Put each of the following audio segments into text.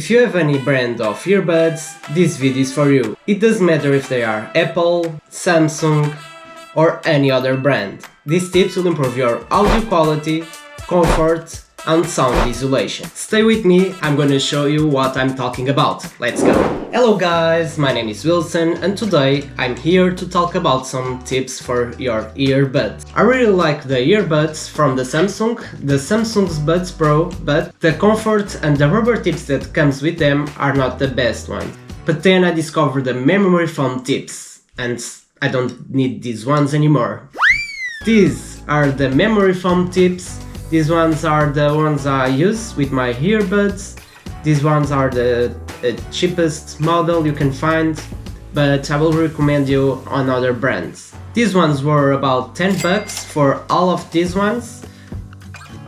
If you have any brand of earbuds, this video is for you. It doesn't matter if they are Apple, Samsung or any other brand. These tips will improve your audio quality, comfort and sound isolation. Stay with me, I'm gonna show you what I'm talking about. Let's go! Hello guys, my name is Wilson and today I'm here to talk about some tips for your earbuds. I really like the earbuds from the Samsung's Buds Pro, but the comfort and the rubber tips that comes with them are not the best ones. But then I discovered the memory foam tips and I don't need these ones anymore. These are the memory foam tips. These ones are the ones I use with my earbuds. These ones are the cheapest model you can find, but I will recommend you on other brands. These ones were about 10 bucks for all of these ones.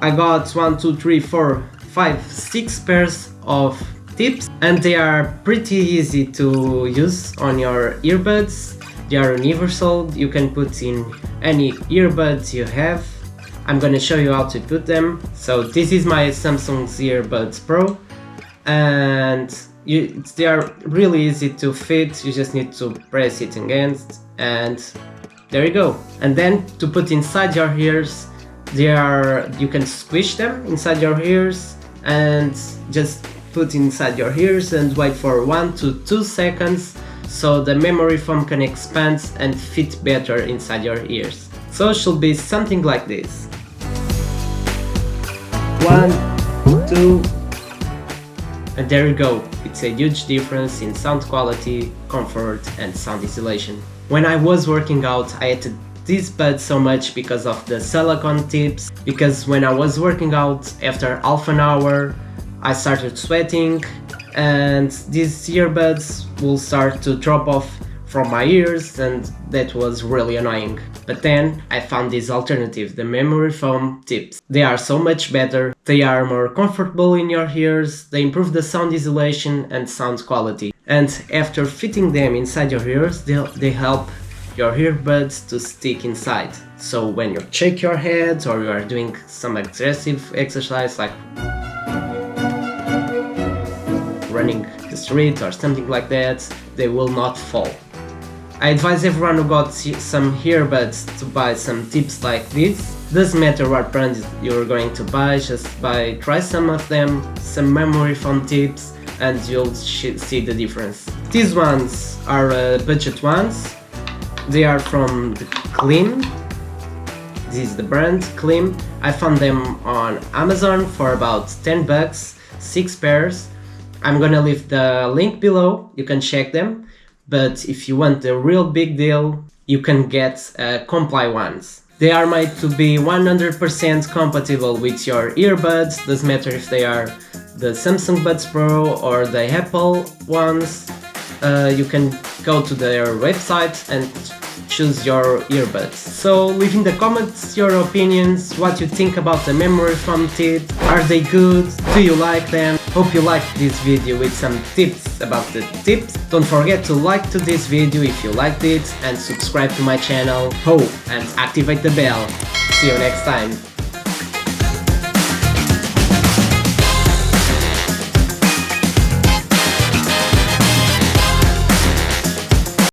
I got 1, 2, 3, 4, 5, 6 pairs of tips and they are pretty easy to use on your earbuds. They are universal, you can put in any earbuds you have. I'm gonna show you how to put them. So this is my Samsung's Earbuds Pro and they are really easy to fit. You just need to press it against and there you go. And then to put inside your ears, you can squish them inside your ears and just put inside your ears and wait for 1 to 2 seconds so the memory foam can expand and fit better inside your ears. So it should be something like this. 1, 2, and there you go. It's a huge difference in sound quality, comfort and sound isolation. When I was working out, I hated these buds so much because of the silicone tips, because when I was working out after half an hour I started sweating and these earbuds will start to drop off from my ears and that was really annoying. But then I found this alternative, the memory foam tips. They are so much better, they are more comfortable in your ears, they improve the sound isolation and sound quality. And after fitting them inside your ears, they help your earbuds to stick inside. So when you shake your head or you are doing some aggressive exercise like running the street or something like that, they will not fall. I advise everyone who got some earbuds to buy some tips like this. Doesn't matter what brand you're going to buy, just try some of them, some memory foam tips, and you'll see the difference. These ones are budget ones. They are from the Klim. This is the brand Klim. I found them on Amazon for about 10 bucks, 6 pairs. I'm gonna leave the link below, you can check them. But if you want the real big deal, you can get Comply ones. They are made to be 100% compatible with your earbuds, doesn't matter if they are the Samsung Buds Pro or the Apple ones. You can go to their website and choose your earbuds. So leave in the comments your opinions, what you think about the memory foam tip. Are they good? Do you like them? Hope you liked this video with some tips about the tips. Don't forget to like to this video if you liked it and subscribe to my channel. Oh, and activate the bell. See you next time.